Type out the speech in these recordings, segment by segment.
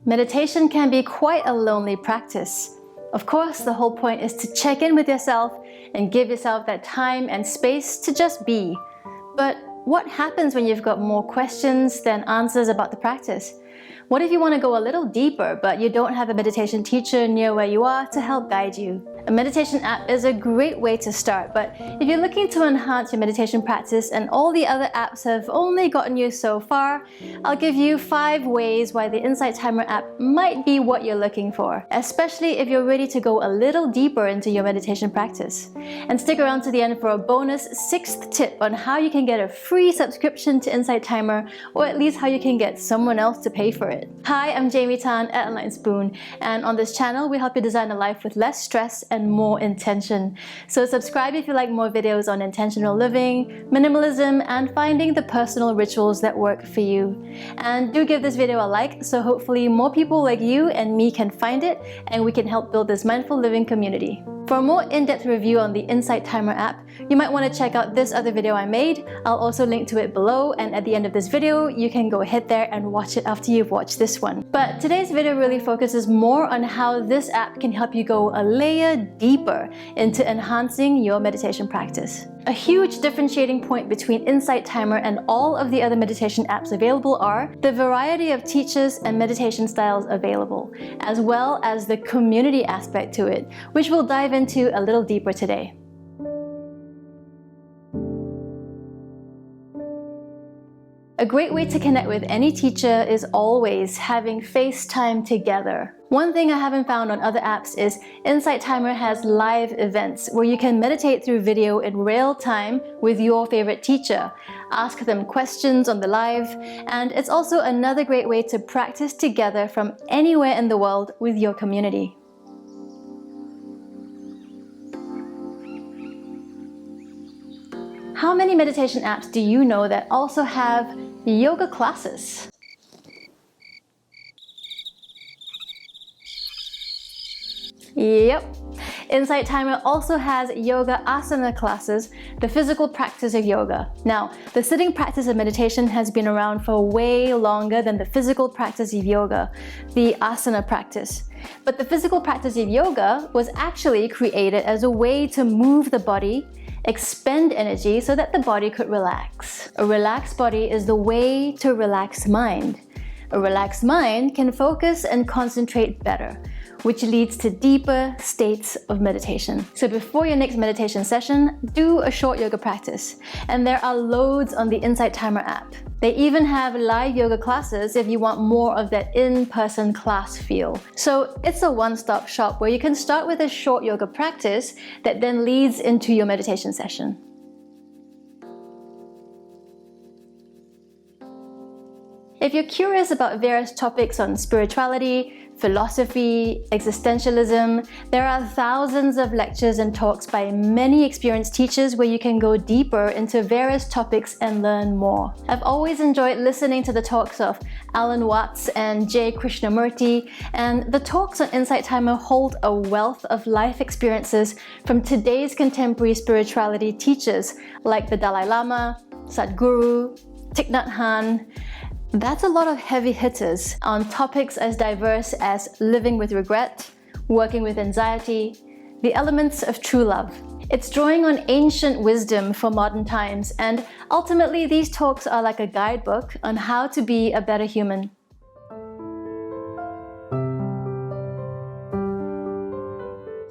Meditation can be quite a lonely practice. Of course, the whole point is to check in with yourself and give yourself that time and space to just be. But what happens when you've got more questions than answers about the practice? What if you want to go a little deeper, but you don't have a meditation teacher near where you are to help guide you? A meditation app is a great way to start, but if you're looking to enhance your meditation practice and all the other apps have only gotten you so far, I'll give you 5 ways why the Insight Timer app might be what you're looking for, especially if you're ready to go a little deeper into your meditation practice. And stick around to the end for a bonus 6th tip on how you can get a free subscription to Insight Timer, or at least how you can get someone else to pay for it. Hi, I'm Jaime at Enlightened, and on this channel we help you design a life with less stress and more intention. So subscribe if you like more videos on intentional living, minimalism, and finding the personal rituals that work for you. And do give this video a like so hopefully more people like you and me can find it and we can help build this mindful living community. For a more in-depth review on the Insight Timer app, you might want to check out this other video I made. I'll also link to it below, and at the end of this video, you can go ahead there and watch it after you've watched this one. But today's video really focuses more on how this app can help you go a layer deeper into enhancing your meditation practice. A huge differentiating point between Insight Timer and all of the other meditation apps available are the variety of teachers and meditation styles available, as well as the community aspect to it, which we'll dive into a little deeper today. A great way to connect with any teacher is always having FaceTime together. One thing I haven't found on other apps is Insight Timer has live events where you can meditate through video in real time with your favorite teacher, ask them questions on the live, and it's also another great way to practice together from anywhere in the world with your community. How many meditation apps do you know that also have yoga classes? Yep. Insight Timer also has yoga asana classes, the physical practice of yoga. Now, the sitting practice of meditation has been around for way longer than the physical practice of yoga, the asana practice. But the physical practice of yoga was actually created as a way to move the body, expend energy so that the body could relax. A relaxed body is the way to relax mind. A relaxed mind can focus and concentrate better, which leads to deeper states of meditation. So before your next meditation session, do a short yoga practice. And there are loads on the Insight Timer app. They even have live yoga classes if you want more of that in-person class feel. So it's a one-stop shop where you can start with a short yoga practice that then leads into your meditation session. If you're curious about various topics on spirituality, philosophy, existentialism, there are thousands of lectures and talks by many experienced teachers where you can go deeper into various topics and learn more. I've always enjoyed listening to the talks of Alan Watts and J. Krishnamurti, and the talks on Insight Timer hold a wealth of life experiences from today's contemporary spirituality teachers like the Dalai Lama, Sadhguru, Thich Nhat Hanh. That's a lot of heavy hitters on topics as diverse as living with regret, working with anxiety, the elements of true love. It's drawing on ancient wisdom for modern times, and ultimately these talks are like a guidebook on how to be a better human.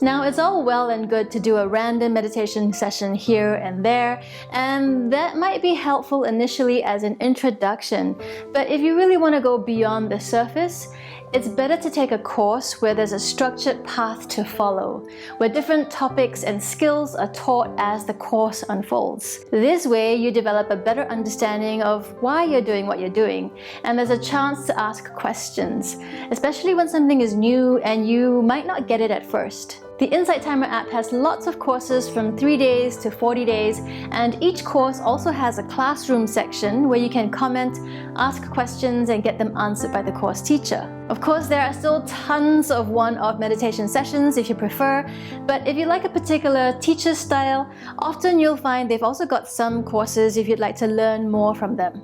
Now, it's all well and good to do a random meditation session here and there, and that might be helpful initially as an introduction. But if you really want to go beyond the surface, it's better to take a course where there's a structured path to follow, where different topics and skills are taught as the course unfolds. This way, you develop a better understanding of why you're doing what you're doing, and there's a chance to ask questions, especially when something is new and you might not get it at first. The Insight Timer app has lots of courses from 3 days to 40 days, and each course also has a classroom section where you can comment, ask questions, and get them answered by the course teacher. Of course, there are still tons of one-off meditation sessions if you prefer, but if you like a particular teacher style, often you'll find they've also got some courses if you'd like to learn more from them.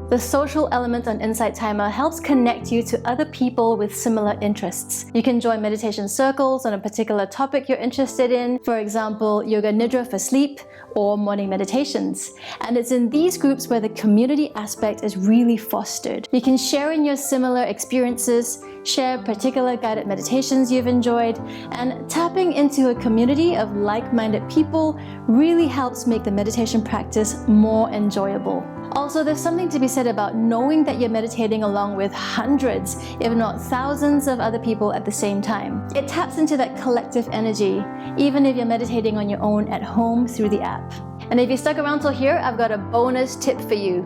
The social element on Insight Timer helps connect you to other people with similar interests. You can join meditation circles on a particular topic you're interested in, for example, Yoga Nidra for sleep or morning meditations. And it's in these groups where the community aspect is really fostered. You can share in your similar experiences, share particular guided meditations you've enjoyed, and tapping into a community of like-minded people really helps make the meditation practice more enjoyable. Also, there's something to be said about knowing that you're meditating along with hundreds, if not thousands of other people at the same time. It taps into that collective energy, even if you're meditating on your own at home through the app. And if you stuck around till here, I've got a bonus tip for you.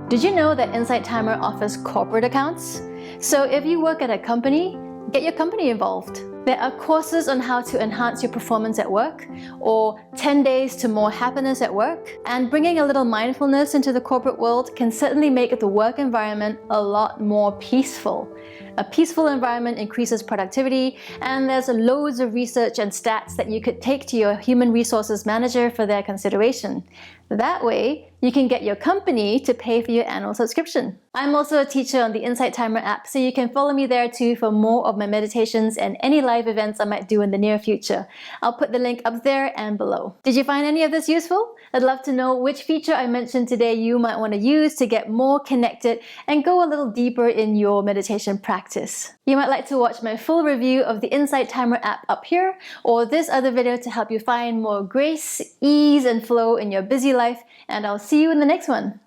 Did you know that Insight Timer offers corporate accounts? So if you work at a company, get your company involved. There are courses on how to enhance your performance at work, or 10 days to more happiness at work. And bringing a little mindfulness into the corporate world can certainly make the work environment a lot more peaceful. A peaceful environment increases productivity, and there's loads of research and stats that you could take to your human resources manager for their consideration. That way, you can get your company to pay for your annual subscription. I'm also a teacher on the Insight Timer app, so you can follow me there too for more of my meditations and any live events I might do in the near future. I'll put the link up there and below. Did you find any of this useful? I'd love to know which feature I mentioned today you might want to use to get more connected and go a little deeper in your meditation practice. You might like to watch my full review of the Insight Timer app up here, or this other video to help you find more grace, ease, and flow in your busy life, and I'll see you in the next one.